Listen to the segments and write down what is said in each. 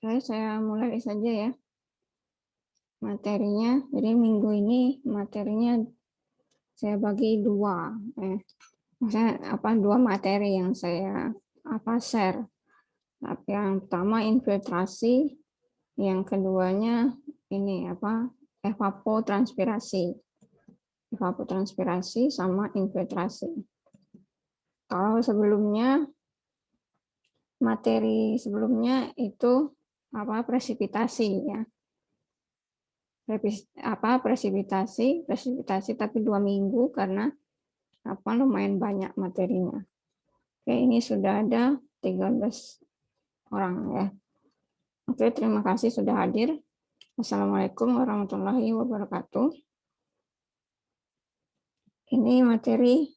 Saya mulai saja ya materinya. Jadi minggu ini materinya saya bagi dua. Maksudnya dua materi yang saya share. Yang pertama infiltrasi, yang keduanya ini evapotranspirasi. Evapotranspirasi sama infiltrasi. Kalau sebelumnya materi sebelumnya itu presipitasi ya. Presipitasi tapi 2 minggu karena lumayan banyak materinya. Oke, ini sudah ada 13 orang ya. Oke, terima kasih sudah hadir. Assalamualaikum warahmatullahi wabarakatuh. Ini materi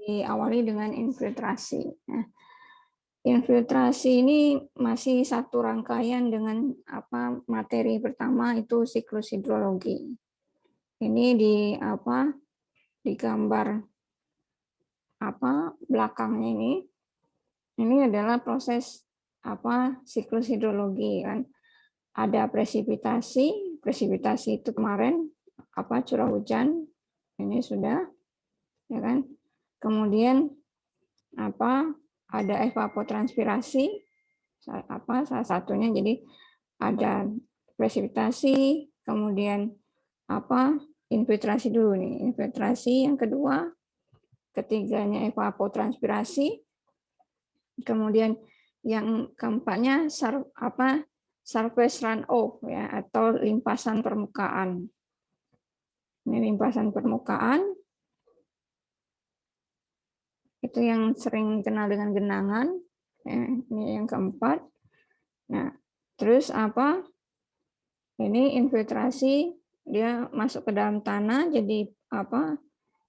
diawali dengan infiltrasi ya. Infiltrasi ini masih satu rangkaian dengan materi pertama itu siklus hidrologi. Ini di gambar belakangnya ini adalah proses siklus hidrologi kan. Ada presipitasi itu kemarin curah hujan ini sudah ya kan. Kemudian ada evapotranspirasi salah satunya, jadi ada presipitasi, kemudian infiltrasi dulu nih, infiltrasi yang kedua, ketiganya evapotranspirasi, kemudian yang keempatnya surface runoff ya, atau limpasan permukaan. Ini limpasan permukaan. Itu yang sering kenal dengan genangan. Ya, ini yang keempat. Nah, terus ini infiltrasi, dia masuk ke dalam tanah jadi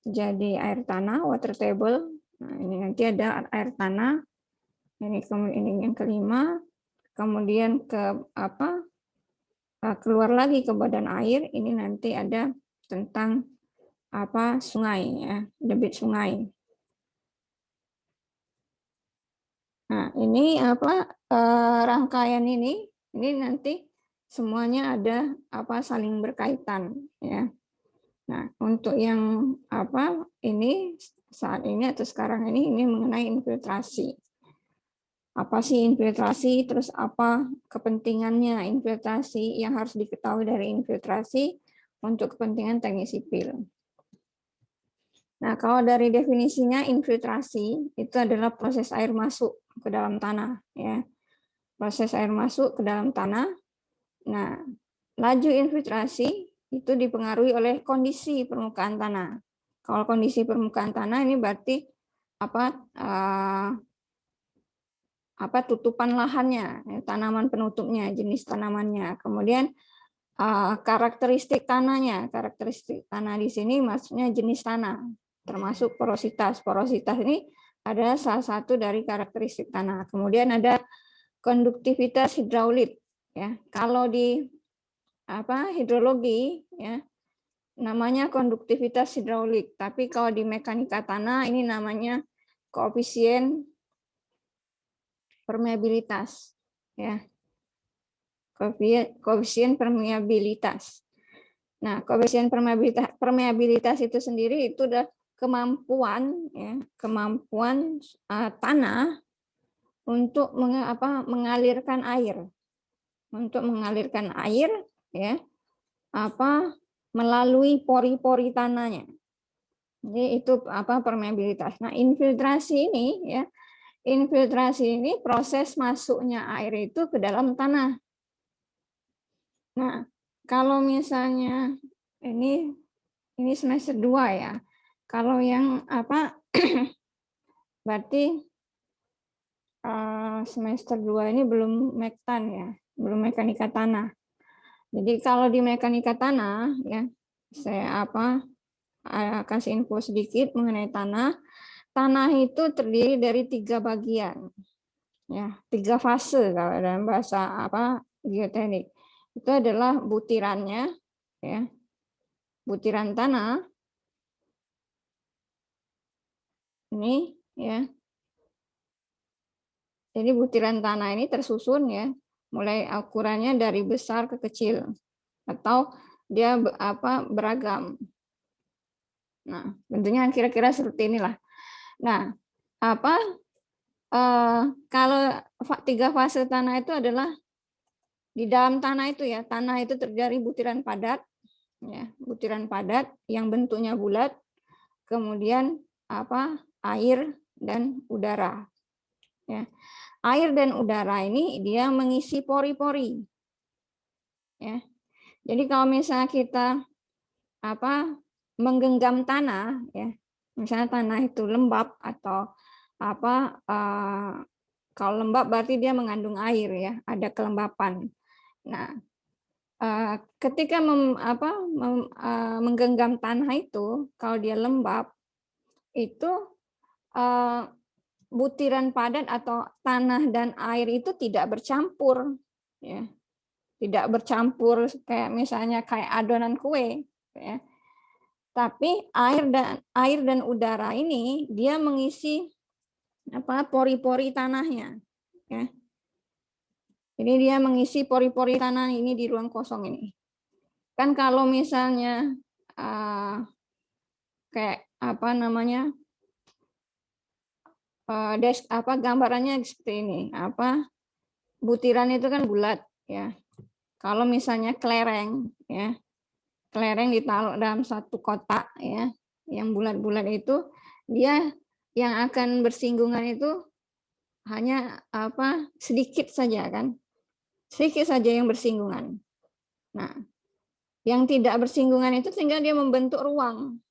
jadi air tanah, water table. Nah, ini nanti ada air tanah. Ini yang kelima. Kemudian keluar lagi ke badan air. Ini nanti ada tentang sungai ya, debit sungai. Nah, ini rangkaian ini nanti semuanya ada saling berkaitan ya. Nah, untuk yang ini saat ini atau sekarang ini mengenai infiltrasi. Apa sih infiltrasi? Terus apa kepentingannya infiltrasi, yang harus diketahui dari infiltrasi untuk kepentingan teknik sipil. Nah, kalau dari definisinya infiltrasi itu adalah proses air masuk ke dalam tanah ya. Proses air masuk ke dalam tanah. Nah, laju infiltrasi itu dipengaruhi oleh kondisi permukaan tanah. Kalau kondisi permukaan tanah ini berarti tutupan lahannya, tanaman penutupnya, jenis tanamannya. Kemudian karakteristik tanahnya. Karakteristik tanah di sini maksudnya jenis tanah, termasuk porositas. Porositas ini adalah salah satu dari karakteristik tanah. Kemudian ada konduktivitas hidraulik ya. Kalau di hidrologi ya namanya konduktivitas hidraulik, tapi kalau di mekanika tanah ini namanya koefisien permeabilitas ya. Koefisien permeabilitas. Nah, koefisien permeabilitas itu sendiri itu adalah kemampuan tanah untuk mengalirkan air. Untuk mengalirkan air ya melalui pori-pori tanahnya. Jadi itu permeabilitas. Nah, infiltrasi ini proses masuknya air itu ke dalam tanah. Nah, kalau misalnya ini semester 2 ya. Kalau yang berarti semester 2 ini belum mektan ya, belum mekanika tanah. Jadi kalau di mekanika tanah ya, saya kasih info sedikit mengenai tanah. Tanah itu terdiri dari 3 bagian. Ya, 3 fase kalau dalam bahasa geoteknik. Itu adalah butirannya ya. Butiran tanah ini ya. Jadi butiran tanah ini tersusun ya, mulai ukurannya dari besar ke kecil, atau dia beragam. Nah, bentuknya kira-kira seperti inilah. Nah, kalau 3 fase tanah itu adalah di dalam tanah itu ya, tanah itu terjadi butiran padat, ya, butiran padat yang bentuknya bulat, kemudian air dan udara. Ya. Air dan udara ini dia mengisi pori-pori. Ya. Jadi kalau misalnya kita menggenggam tanah, ya, misalnya tanah itu lembab atau kalau lembab berarti dia mengandung air, ya, ada kelembapan. Nah, ketika menggenggam tanah itu, kalau dia lembab, itu butiran padat atau tanah dan air itu tidak bercampur, ya, tidak bercampur kayak misalnya kayak adonan kue, ya. Tapi air dan udara ini dia mengisi pori-pori tanahnya, ya. Jadi dia mengisi pori-pori tanah ini di ruang kosong ini. Kan kalau misalnya kayak gambarannya seperti ini, butiran itu kan bulat, ya. Kalau misalnya kelereng, ya, kelereng ditaruh dalam satu kotak, ya, yang bulat-bulat itu, dia yang akan bersinggungan itu hanya sedikit saja, kan, sedikit saja yang bersinggungan. Nah, yang tidak bersinggungan itu sehingga dia membentuk ruang.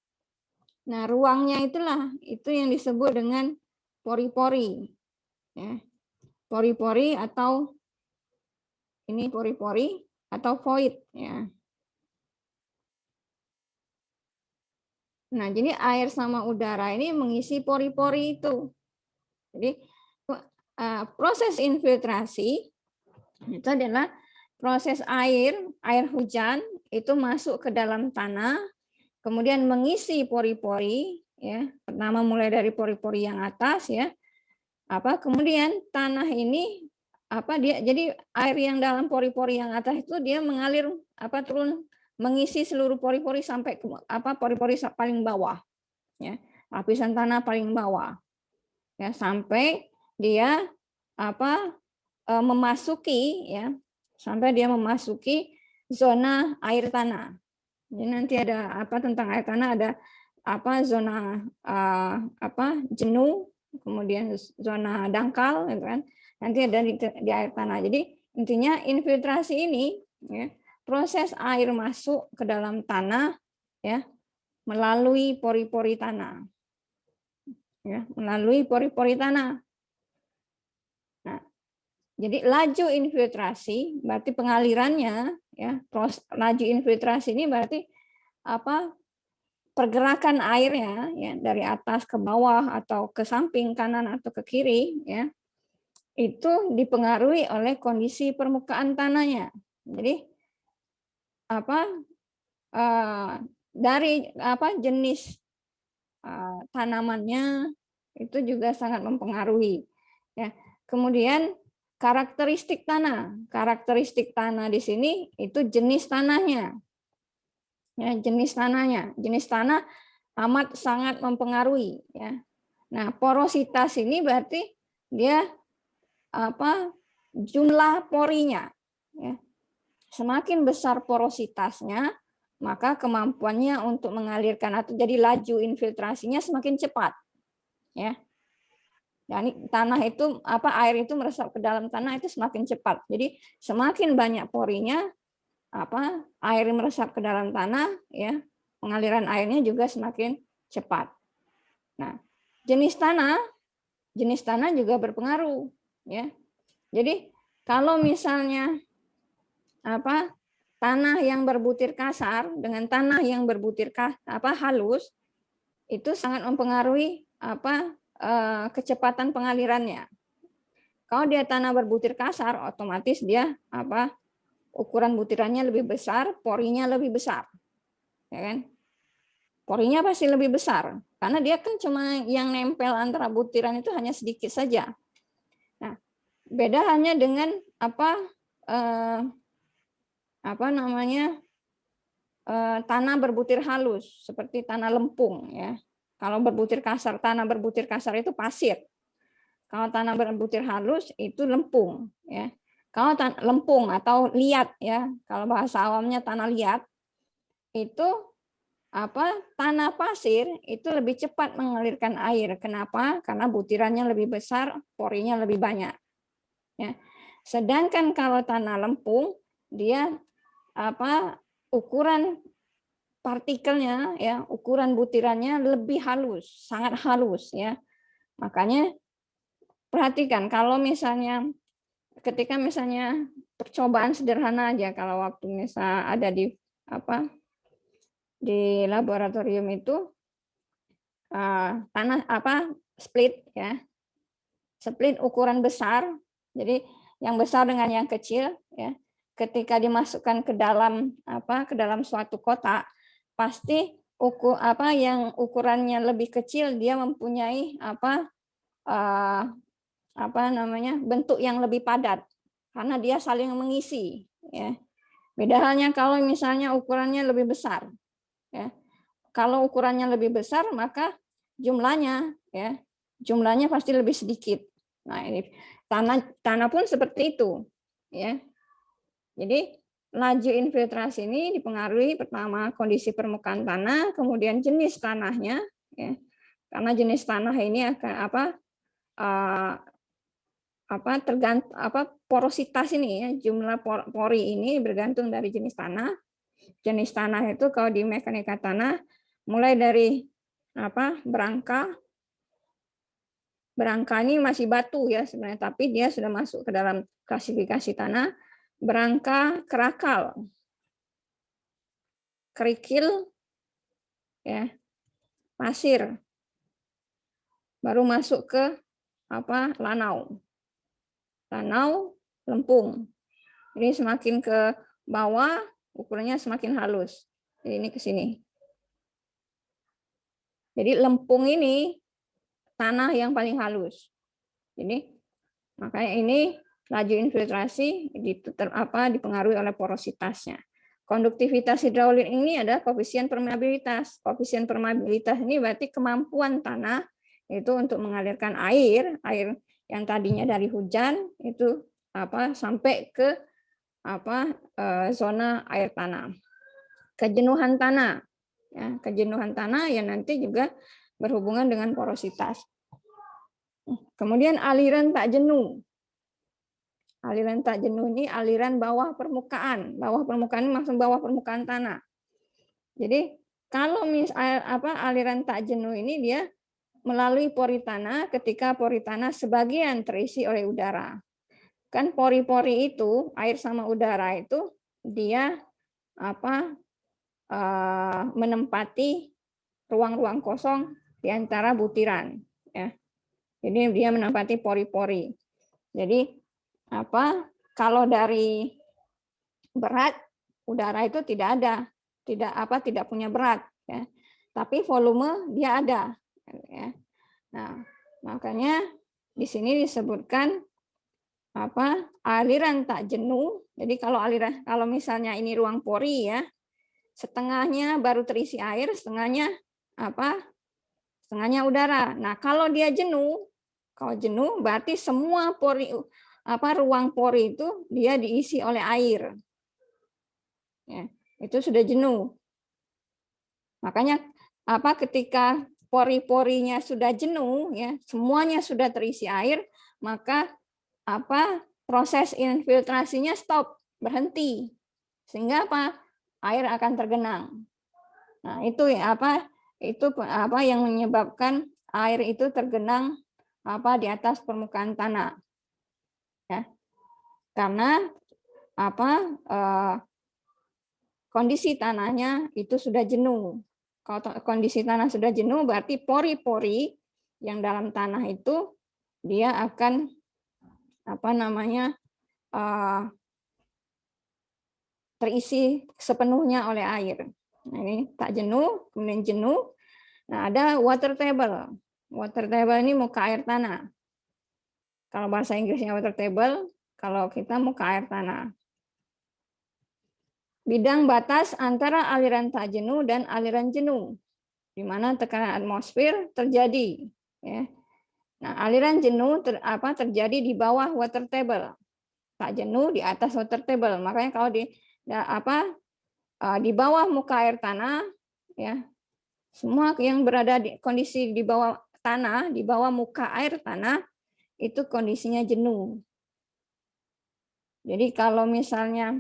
Nah, ruangnya itu yang disebut dengan pori-pori, ya, pori-pori atau ini pori-pori atau void, ya. Nah, jadi air sama udara ini mengisi pori-pori itu. Jadi proses infiltrasi itu adalah proses air hujan itu masuk ke dalam tanah, kemudian mengisi pori-pori, ya. Pertama mulai dari pori-pori yang atas, ya. Kemudian tanah ini jadi air yang dalam pori-pori yang atas itu dia mengalir turun mengisi seluruh pori-pori sampai ke pori-pori paling bawah, ya, lapisan tanah paling bawah, ya, sampai dia memasuki, ya, sampai dia memasuki zona air tanah. Jadi nanti ada tentang air tanah, ada zona jenuh, kemudian zona dangkal, gitu kan. Nanti ada di air tanah. Jadi intinya infiltrasi ini, ya, proses air masuk ke dalam tanah, ya, melalui pori-pori tanah, ya, melalui pori-pori tanah. Nah, jadi laju infiltrasi berarti pengalirannya, ya, laju infiltrasi ini berarti pergerakan airnya, ya, dari atas ke bawah atau ke samping kanan atau ke kiri, ya, itu dipengaruhi oleh kondisi permukaan tanahnya. Jadi dari jenis tanamannya itu juga sangat mempengaruhi, ya. Kemudian karakteristik tanah di sini itu jenis tanahnya, ya, jenis tanah amat sangat mempengaruhi, ya. Nah, porositas ini berarti dia jumlah porinya, ya. Semakin besar porositasnya, maka kemampuannya untuk mengalirkan atau jadi laju infiltrasinya semakin cepat, ya. Dan tanah itu air itu meresap ke dalam tanah itu semakin cepat. Jadi semakin banyak porinya, air meresap ke dalam tanah, ya, pengaliran airnya juga semakin cepat. Nah, jenis tanah juga berpengaruh, ya. Jadi kalau misalnya tanah yang berbutir kasar dengan tanah yang berbutir halus itu sangat mempengaruhi kecepatan pengalirannya. Kalau dia tanah berbutir kasar, otomatis dia ukuran butirannya lebih besar, porinya lebih besar, ya kan? Porinya pasti lebih besar karena dia kan cuma yang nempel antara butiran itu hanya sedikit saja. Nah, beda hanya dengan eh, apa namanya tanah berbutir halus seperti tanah lempung ya. Kalau berbutir kasar, tanah berbutir kasar itu pasir. Kalau tanah berbutir halus itu lempung ya. Kalau lempung atau liat ya, kalau bahasa awamnya tanah liat itu tanah pasir itu lebih cepat mengalirkan air. Kenapa? Karena butirannya lebih besar, porinya lebih banyak. Ya. Sedangkan kalau tanah lempung dia ukuran partikelnya ya, ukuran butirannya lebih halus, sangat halus ya. Makanya perhatikan kalau misalnya ketika misalnya percobaan sederhana aja, kalau waktu misal ada di di laboratorium itu tanah split ya, split ukuran besar, jadi yang besar dengan yang kecil ya, ketika dimasukkan ke dalam suatu kotak pasti yang ukurannya lebih kecil dia mempunyai bentuk yang lebih padat karena dia saling mengisi ya. Beda halnya kalau misalnya ukurannya lebih besar ya. Kalau ukurannya lebih besar maka jumlahnya pasti lebih sedikit. Nah, ini tanah pun seperti itu ya. Jadi laju infiltrasi ini dipengaruhi pertama kondisi permukaan tanah, kemudian jenis tanahnya ya. Karena jenis tanah ini akan tergantung porositas ini ya, jumlah pori ini bergantung dari jenis tanah. Jenis tanah itu kalau di mekanika tanah mulai dari berangka ini masih batu ya sebenarnya, tapi dia sudah masuk ke dalam klasifikasi tanah. Berangka kerakal, kerikil ya, pasir, baru masuk ke lanau, lempung. Ini semakin ke bawah ukurannya semakin halus. Jadi ini ke sini. Jadi lempung ini tanah yang paling halus. Jadi makanya ini laju infiltrasi dipengaruhi oleh porositasnya. Konduktivitas hidraulik ini adalah koefisien permeabilitas. Koefisien permeabilitas ini berarti kemampuan tanah itu untuk mengalirkan air yang tadinya dari hujan itu sampai ke zona air tanah. Kejenuhan tanah. Ya, kejenuhan tanah yang nanti juga berhubungan dengan porositas. Kemudian aliran tak jenuh. Aliran tak jenuh ini aliran bawah permukaan. Bawah permukaan ini maksud bawah permukaan tanah. Jadi kalau aliran tak jenuh ini dia melalui pori tanah ketika pori tanah sebagian terisi oleh udara. Kan pori-pori itu air sama udara itu dia menempati ruang-ruang kosong di antara butiran ya. Jadi dia menempati pori-pori. Jadi kalau dari berat udara itu tidak punya berat ya. Tapi volume dia ada ya. Nah, makanya di sini disebutkan aliran tak jenuh. Jadi kalau misalnya ini ruang pori ya, setengahnya baru terisi air, setengahnya setengahnya udara. Nah, kalau dia jenuh, berarti semua ruang pori itu dia diisi oleh air. Ya, itu sudah jenuh. Makanya ketika pori-porinya sudah jenuh ya, semuanya sudah terisi air, maka proses infiltrasinya stop, berhenti. Sehingga air akan tergenang. Nah, itu yang menyebabkan air itu tergenang di atas permukaan tanah. Ya. Karena kondisi tanahnya itu sudah jenuh. Kalau kondisi tanah sudah jenuh berarti pori-pori yang dalam tanah itu dia akan terisi sepenuhnya oleh air. Nah, ini tak jenuh, kemudian jenuh. Nah, ada water table. Water table ini muka air tanah. Kalau bahasa Inggrisnya water table, kalau kita muka air tanah. bidang batas antara aliran tak jenuh dan aliran jenuh, di mana tekanan atmosfer terjadi. Ya. Nah, aliran jenuh terjadi di bawah water table, tak jenuh di atas water table. Makanya kalau di bawah muka air tanah, ya semua yang berada di kondisi di bawah tanah, di bawah muka air tanah itu kondisinya jenuh. Jadi kalau misalnya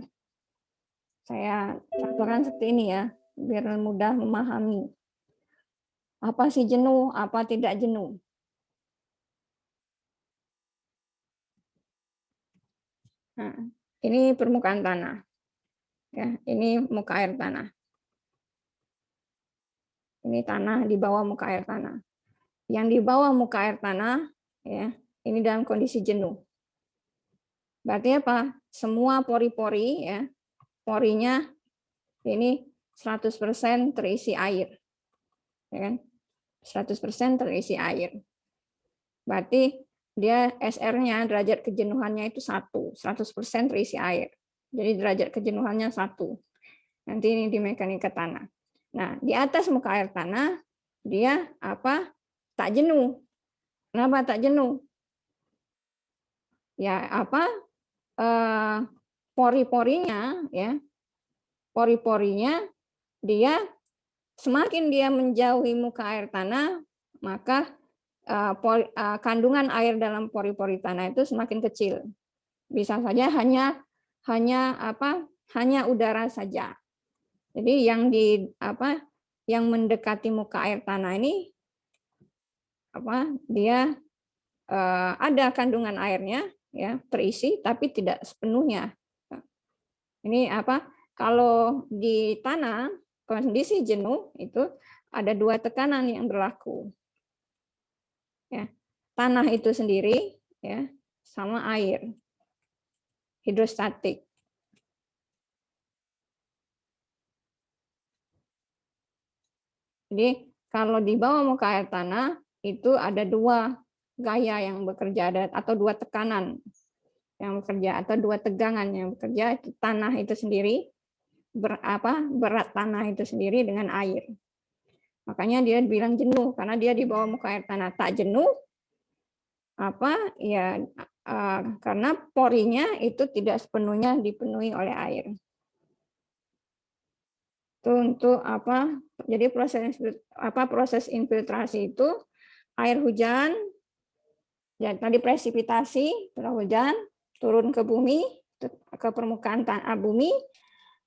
saya contohkan seperti ini ya, biar mudah memahami. Apa sih jenuh, apa tidak jenuh? Nah, ini permukaan tanah. Ya, ini muka air tanah. Ini tanah di bawah muka air tanah. Yang di bawah muka air tanah, ya, ini dalam kondisi jenuh. Berarti apa? Semua pori-pori, ya, porinya ini 100% terisi air. Ya kan? 100% terisi air. Berarti dia SR-nya, derajat kejenuhannya itu 100% terisi air. Jadi derajat kejenuhannya 1. Nanti ini di mekanika tanah. Nah, di atas muka air tanah, dia tak jenuh. Kenapa tak jenuh? Ya, pori-porinya, ya, pori-porinya dia semakin dia menjauhi muka air tanah, maka kandungan air dalam pori-pori tanah itu semakin kecil. Bisa saja hanya udara saja. Jadi yang mendekati muka air tanah ini dia ada kandungan airnya, ya, terisi tapi tidak sepenuhnya. Ini kalau di tanah kondisi jenuh itu ada 2 tekanan yang berlaku. Ya. Tanah itu sendiri, ya, sama air. Hidrostatik. Jadi kalau di bawah muka air tanah itu ada 2 gaya yang bekerja, atau 2 tekanan yang bekerja, atau 2 tegangan yang bekerja. Tanah itu sendiri, berat tanah itu sendiri dengan air. Makanya dia bilang jenuh karena dia di bawah muka air tanah. Tak jenuh karena porinya itu tidak sepenuhnya dipenuhi oleh air. Itu untuk jadi proses infiltrasi itu air hujan, ya tadi presipitasi, curah hujan turun ke bumi, ke permukaan bumi,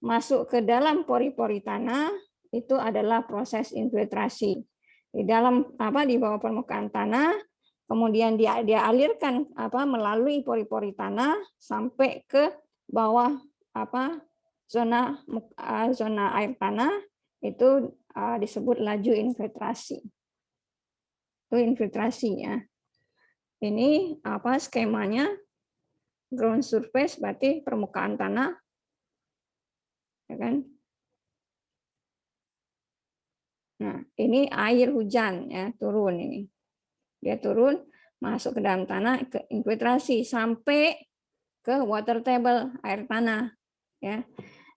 masuk ke dalam pori-pori tanah, itu adalah proses infiltrasi. Di bawah permukaan tanah, kemudian dia alirkan melalui pori-pori tanah sampai ke bawah zona air tanah, itu disebut laju infiltrasi. Itu infiltrasinya. Ini skemanya, ground surface berarti permukaan tanah, ya kan? Nah, ini air hujan, ya, turun ini. Dia turun masuk ke dalam tanah, ke infiltrasi sampai ke water table, air tanah, ya.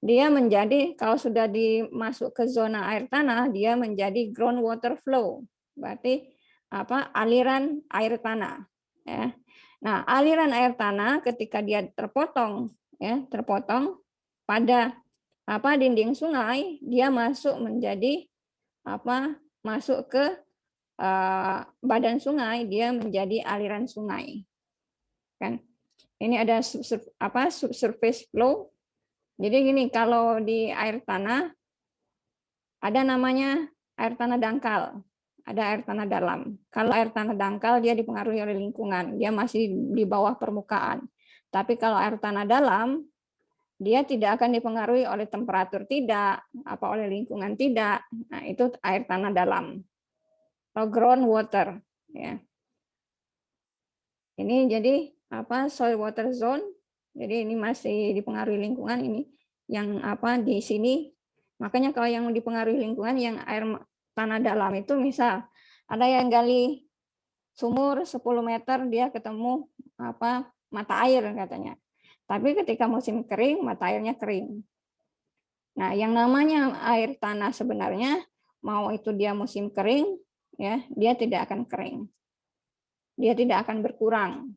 Dia menjadi, kalau sudah dimasuk ke zona air tanah, dia menjadi ground water flow. Berarti aliran air tanah, ya. Nah, aliran air tanah ketika dia terpotong, ya, terpotong pada dinding sungai, dia masuk menjadi masuk ke badan sungai, dia menjadi aliran sungai. Kan? Ini ada subsurface flow. Jadi gini, kalau di air tanah ada namanya air tanah dangkal, ada air tanah dalam. Kalau air tanah dangkal dia dipengaruhi oleh lingkungan, dia masih di bawah permukaan. Tapi kalau air tanah dalam, dia tidak akan dipengaruhi oleh temperatur, tidak, oleh lingkungan, tidak. Nah, itu air tanah dalam. Atau ground water, ya. Ini jadi soil water zone. Jadi ini masih dipengaruhi lingkungan, ini yang di sini. Makanya kalau yang dipengaruhi lingkungan, yang air tanah dalam itu, misal ada yang gali sumur 10 meter, dia ketemu mata air katanya. Tapi ketika musim kering, mata airnya kering. Nah, yang namanya air tanah sebenarnya mau itu dia musim kering, ya, dia tidak akan kering. Dia tidak akan berkurang.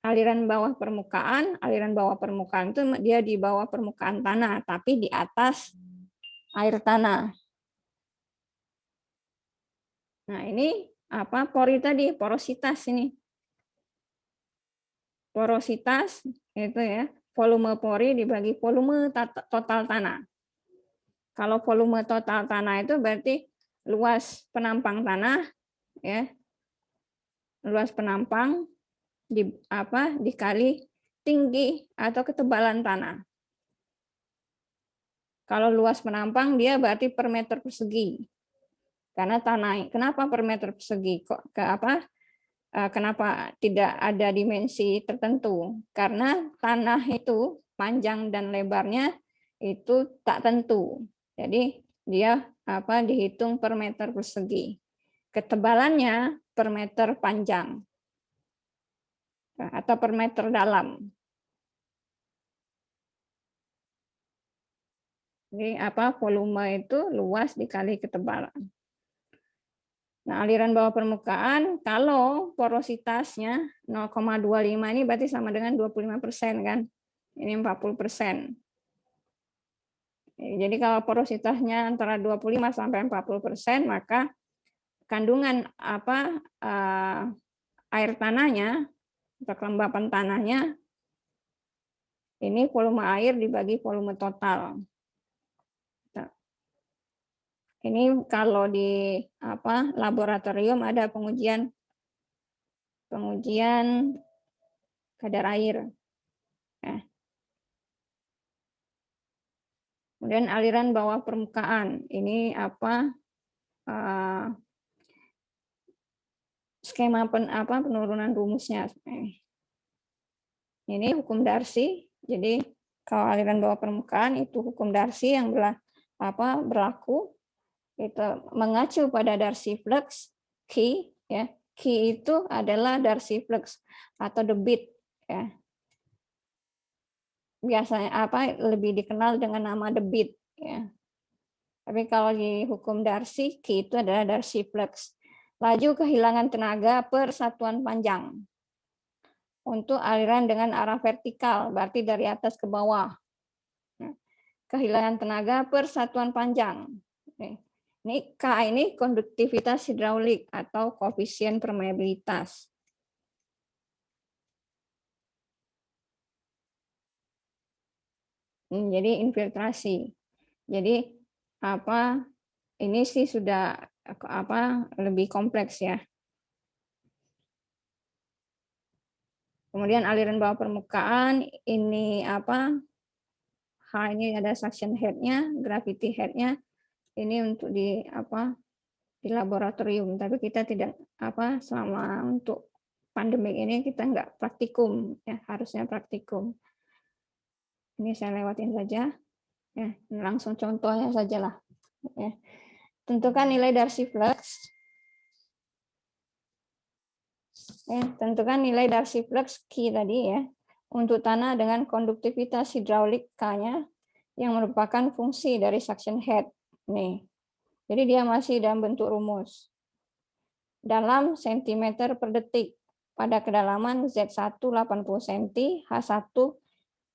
Aliran bawah permukaan itu dia di bawah permukaan tanah, tapi di atas air tanah. Nah, ini apa pori tadi, porositas ini. Porositas itu ya, volume pori dibagi volume total tanah. Kalau volume total tanah itu berarti luas penampang tanah, ya, luas penampang dikali tinggi atau ketebalan tanah. Kalau luas penampang dia berarti per meter persegi. Karena tanah, kenapa per meter persegi? Kenapa tidak ada dimensi tertentu? Karena tanah itu panjang dan lebarnya itu tak tentu. Jadi dia dihitung per meter persegi. Ketebalannya per meter panjang atau per meter dalam. Jadi volume itu luas dikali ketebalan. Nah, aliran bawah permukaan kalau porositasnya 0,25 ini berarti sama dengan 25% kan? Ini 40%. Jadi kalau porositasnya antara 25 sampai 40%, maka kandungan air tanahnya atau kelembapan tanahnya ini volume air dibagi volume total. Ini kalau di laboratorium ada pengujian kadar air. Kemudian aliran bawah permukaan. Ini skema penurunan rumusnya. Ini hukum Darcy. Jadi kalau aliran bawah permukaan itu hukum Darcy yang berlaku. Itu mengacu pada Darcy flux Q, ya. Q itu adalah Darcy flux atau debit, ya. Biasanya lebih dikenal dengan nama debit, ya. Tapi kalau di hukum Darcy, Q itu adalah Darcy flux. Laju kehilangan tenaga per satuan panjang. Untuk aliran dengan arah vertikal, berarti dari atas ke bawah. Kehilangan tenaga per satuan panjang. Ini K ini konduktivitas hidraulik atau koefisien permeabilitas. Jadi infiltrasi. Jadi ini sih sudah lebih kompleks ya. Kemudian aliran bawah permukaan ini H ini ada suction head-nya, gravity head-nya. Ini untuk di laboratorium, tapi kita tidak selama untuk pandemik ini kita nggak praktikum, ya harusnya praktikum. Ini saya lewatin saja, ya langsung contohnya saja lah. Ya. Tentukan nilai Darcy flux. Ya, tentukan nilai Darcy flux Q tadi ya untuk tanah dengan konduktivitas hidraulik K-nya yang merupakan fungsi dari suction head. Nih. Jadi dia masih dalam bentuk rumus. Dalam sentimeter per detik pada kedalaman Z1 80 cm, H1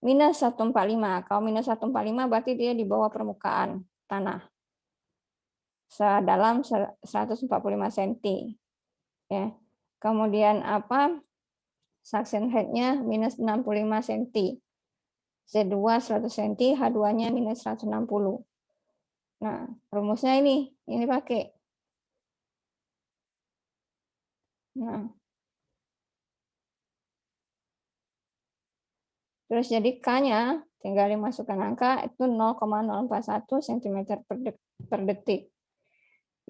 minus 145. Kalau minus 145 berarti dia di bawah permukaan tanah. Dalam 145 cm. Ya. Kemudian suction head-nya minus 65 cm. Z2 100 cm, H2-nya minus 160. Nah, rumusnya ini pakai. Nah. Terus jadi K-nya tinggal dimasukkan angka itu 0,041 cm per detik.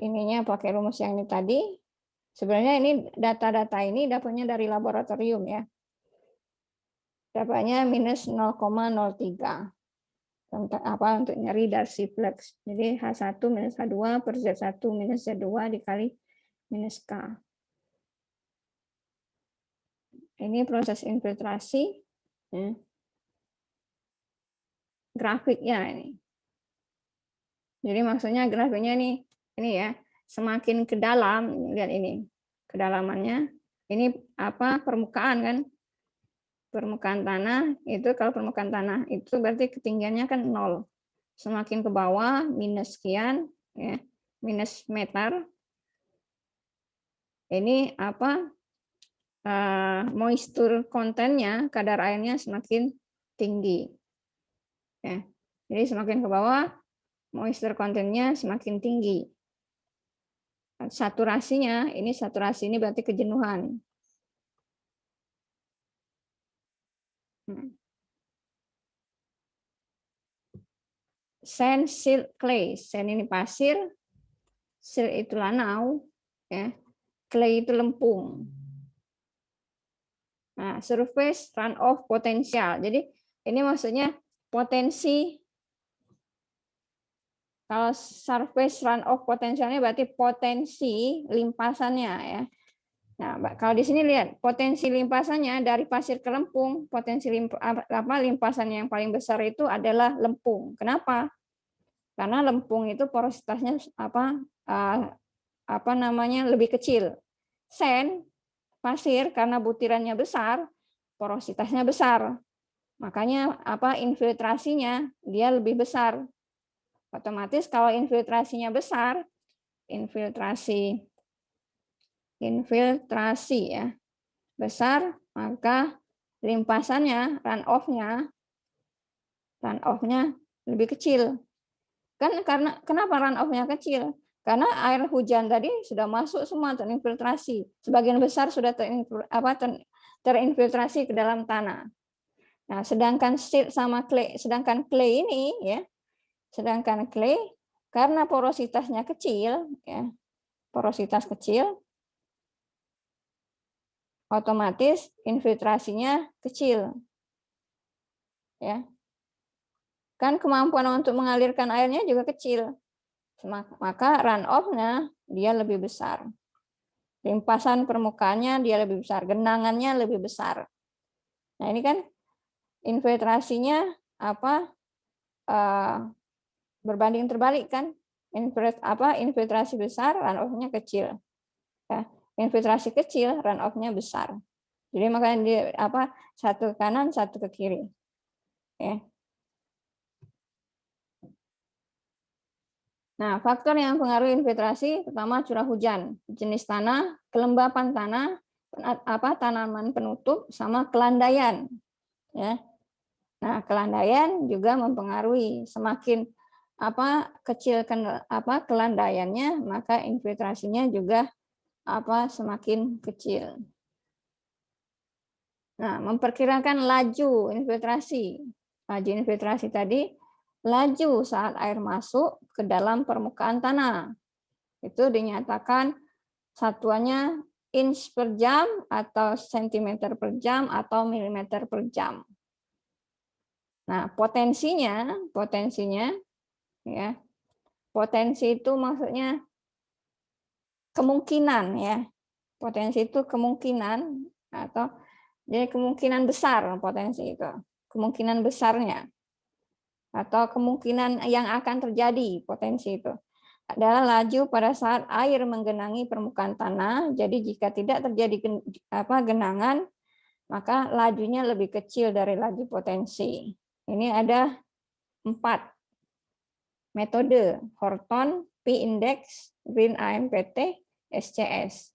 Ininya pakai rumus yang ini tadi. Sebenarnya ini data-data ini dapatnya dari laboratorium ya. Dapatnya minus 0,03. Untuk nyari Darcy flux. Jadi H1 minus H2 per Z1 minus Z2 dikali minus K. Ini proses infiltrasi. grafiknya ini. Jadi maksudnya grafiknya ini ya, semakin ke dalam, lihat ini kedalamannya. Ini apa, permukaan kan? Permukaan tanah itu, kalau permukaan tanah itu berarti ketinggiannya kan 0. Semakin ke bawah minus sekian ya, minus meter. Ini apa? Moisture kontennya, kadar airnya semakin tinggi. Ya. Jadi semakin ke bawah moisture kontennya semakin tinggi. Saturasinya, saturasi ini berarti kejenuhan. Sand, silt, clay. Sand ini pasir, silt itu lanau, ya. Clay itu lempung. Nah, surface runoff potensial. Jadi ini maksudnya potensi. Kalau surface runoff potensialnya berarti potensi limpasannya ya. Nah, kalau di sini lihat potensi limpasannya dari pasir ke lempung, potensi limpasan yang paling besar itu adalah lempung. Kenapa? Karena lempung itu porositasnya apa namanya lebih kecil. Sand, pasir, karena butirannya besar, porositasnya besar. Makanya infiltrasinya dia lebih besar. Otomatis kalau infiltrasinya besar, infiltrasi ya besar, maka limpasannya, runoff-nya lebih kecil. Kan karena kenapa runoff-nya kecil? Karena air hujan tadi sudah masuk semua terinfiltrasi. Sebagian besar sudah terinfiltrasi ke dalam tanah. Nah, sedangkan silt sama clay, ini ya, sedangkan clay karena porositasnya kecil ya, porositas kecil, otomatis infiltrasinya kecil. Ya. Kan kemampuan untuk mengalirkan airnya juga kecil. Maka runoff-nya dia lebih besar. Limpasan permukaannya dia lebih besar, genangannya lebih besar. Nah, ini kan infiltrasinya berbanding terbalik kan? Infiltrasi besar, runoff-nya kecil. Ya, infiltrasi kecil, runoff-nya besar. Jadi makanya dia satu ke kanan, satu ke kiri. Ya. Nah, faktor yang mempengaruhi infiltrasi pertama curah hujan, jenis tanah, kelembapan tanah, tanaman penutup, sama kelandaian. Ya. Nah, kelandaian juga mempengaruhi. Semakin kecil kelandaiannya, maka infiltrasinya juga semakin kecil. Nah, memperkirakan laju infiltrasi. Laju infiltrasi tadi laju saat air masuk ke dalam permukaan tanah. Itu dinyatakan satuannya inch per jam atau sentimeter per jam atau milimeter per jam. Nah, potensinya ya. Potensi itu maksudnya kemungkinan ya. Potensi itu kemungkinan atau jadi kemungkinan besar potensi itu. Kemungkinan besarnya. Atau kemungkinan yang akan terjadi potensi itu adalah laju pada saat air menggenangi permukaan tanah. Jadi jika tidak terjadi genangan, maka lajunya lebih kecil dari laju potensi. Ini ada 4 metode: Horton, P-index, Green AMPT, SCS.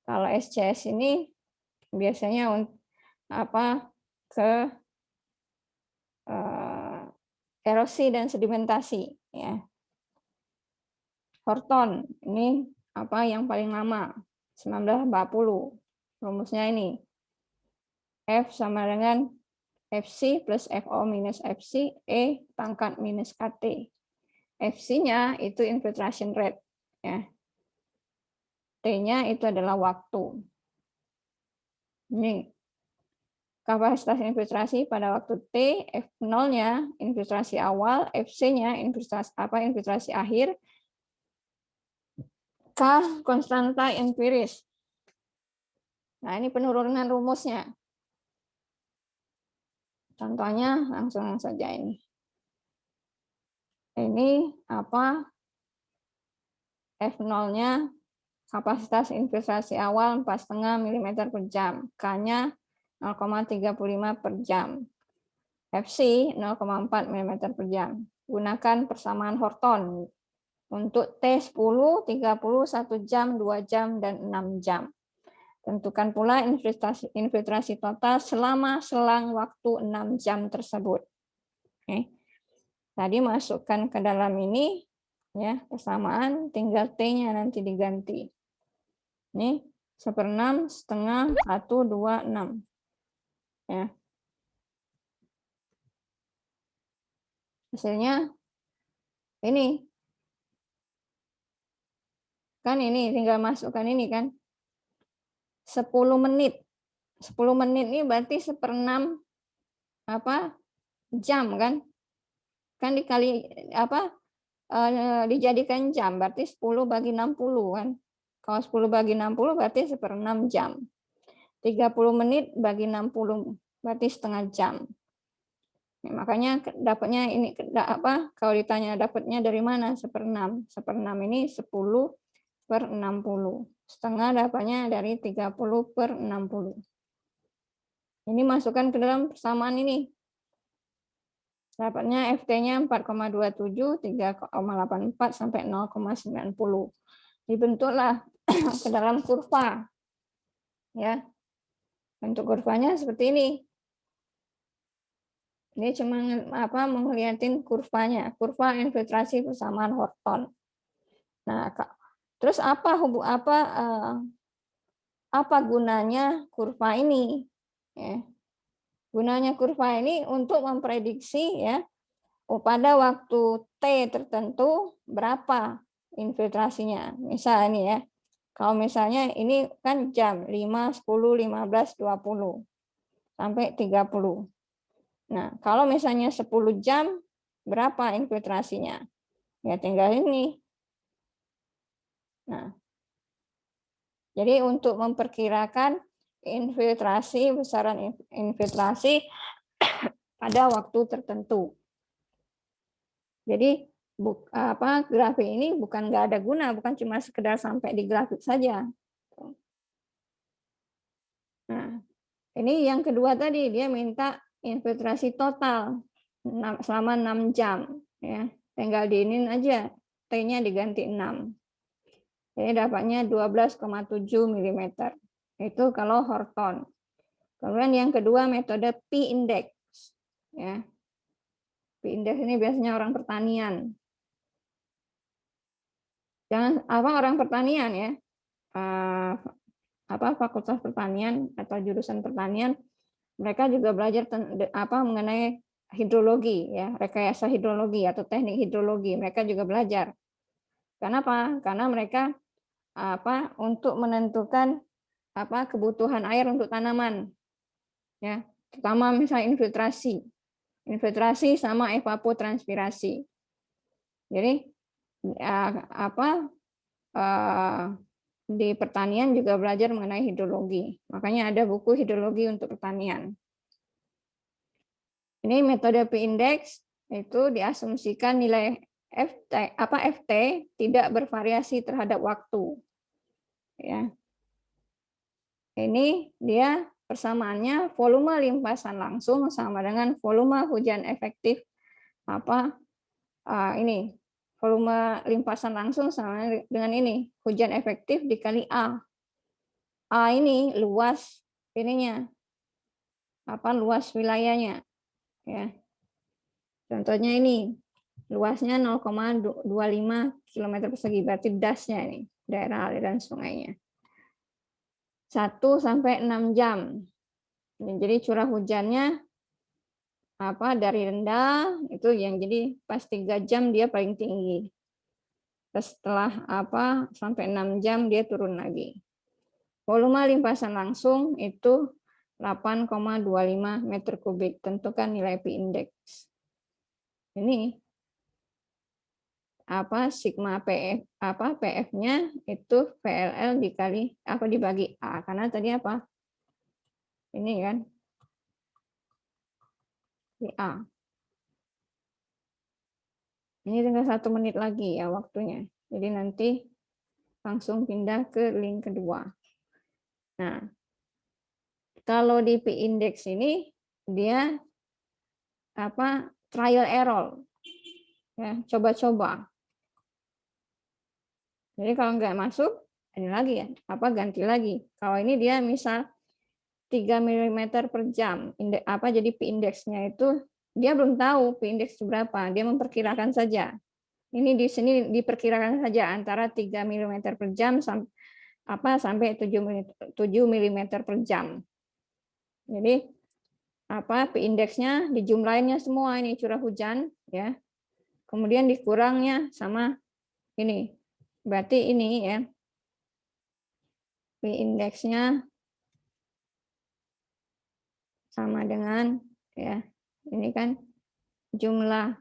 Kalau SCS ini biasanya ke erosi dan sedimentasi ya. Horton ini yang paling lama 1940. Rumusnya ini F sama dengan FC plus FO minus FC E pangkat minus KT. FC-nya itu infiltration rate ya. T-nya itu adalah waktu. Ini kapasitas infiltrasi pada waktu T, F0-nya infiltrasi awal, FC-nya infiltrasi akhir, K konstanta empiris. Nah, ini penurunan rumusnya. Contohnya langsung saja ini. Ini apa F0-nya kapasitas infiltrasi awal 4,5 mm per jam, K-nya 0,35 per jam, FC 0,4 mm per jam. Gunakan persamaan Horton untuk T10, 30, 1 jam, 2 jam, dan 6 jam. Tentukan pula infiltrasi total selama selang waktu 6 jam tersebut. Oke. Tadi masukkan ke dalam ini, ya persamaan, tinggal T-nya nanti diganti. Ini 1/6, setengah, 1, 2, 6. Ya. Hasilnya ini. Kan ini tinggal masukkan ini kan. 10 menit. 10 menit ini berarti 1/6 apa? Jam kan? Kan dikali apa? Dijadikan jam berarti 10 bagi 60 kan. Kalau 10 bagi 60 berarti 1/6 jam. 30 menit bagi 60 berarti setengah jam. Nah, makanya dapatnya ini apa? Kalau ditanya dapatnya dari mana 1/6? 1/6 ini 10/60. Setengah dapatnya dari 30/60. Ini masukkan ke dalam persamaan ini. Dapatnya FT-nya 4,27, 3,84 sampai 0,90. Dibentuklah ke dalam kurva. Ya. Bentuk kurvanya seperti ini. Ini cuma apa melihatin kurvanya, kurva infiltrasi persamaan Horton. Nah, terus apa gunanya kurva ini? Ya. Gunanya kurva ini untuk memprediksi ya pada waktu T tertentu berapa infiltrasinya. Misal ini ya. Kalau misalnya ini kan jam 5, 10, 15, 20 sampai 30. Nah, kalau misalnya 10 jam, berapa infiltrasinya? Ya tinggal ini. Nah, jadi untuk memperkirakan infiltrasi, besaran infiltrasi pada waktu tertentu. Jadi grafik ini bukan nggak ada guna, bukan cuma sekedar sampai di grafik saja. Nah, ini yang kedua tadi dia minta infiltrasi total selama 6 jam ya. Tinggal diinin aja T-nya diganti 6. Jadi dapatnya 12,7 mm. Itu kalau Horton. Kemudian yang kedua metode P-index ya. P-index ini biasanya orang pertanian. Jangan orang pertanian ya. Fakultas pertanian atau jurusan pertanian mereka juga belajar mengenai hidrologi ya, rekayasa hidrologi atau teknik hidrologi. Mereka juga belajar. Kenapa? Karena mereka untuk menentukan kebutuhan air untuk tanaman. Ya, terutama misalnya infiltrasi sama evapotranspirasi. Jadi di pertanian juga belajar mengenai hidrologi. Makanya ada buku hidrologi untuk pertanian. Ini metode P-index itu diasumsikan nilai FT tidak bervariasi terhadap waktu. Ya. Ini dia persamaannya volume limpasan langsung sama dengan volume hujan efektif ini volume limpasan langsung sama dengan ini hujan efektif dikali A. A ini luas ininya luas wilayahnya ya. Contohnya ini luasnya 0,25 km persegi berarti dasnya ini daerah aliran sungainya. 1 sampai 6 jam. Jadi curah hujannya dari rendah itu yang jadi pas 3 jam dia paling tinggi. Terus setelah sampai 6 jam dia turun lagi. Volume limpasan langsung itu 8,25 meter kubik. Tentukan nilai P-index. Ini sigma PF PF-nya itu PLL dibagi A karena tadi ini kan di A. Ini tinggal 1 menit lagi ya waktunya. Jadi nanti langsung pindah ke link kedua. Nah, kalau di P-index ini dia trial error ya, coba-coba. Jadi kalau nggak masuk, ini lagi ya, ganti lagi. Kalau ini dia misal 3 mm per jam, jadi P-indeksnya itu dia belum tahu P-indeks itu berapa, dia memperkirakan saja. Ini di sini diperkirakan saja antara 3 mm per jam sampai 7 mm per jam. Jadi P-indeksnya dijumlahinnya semua ini curah hujan ya. Kemudian dikurangnya sama ini. Berarti ini ya. P-indeksnya sama dengan ya. Ini kan jumlah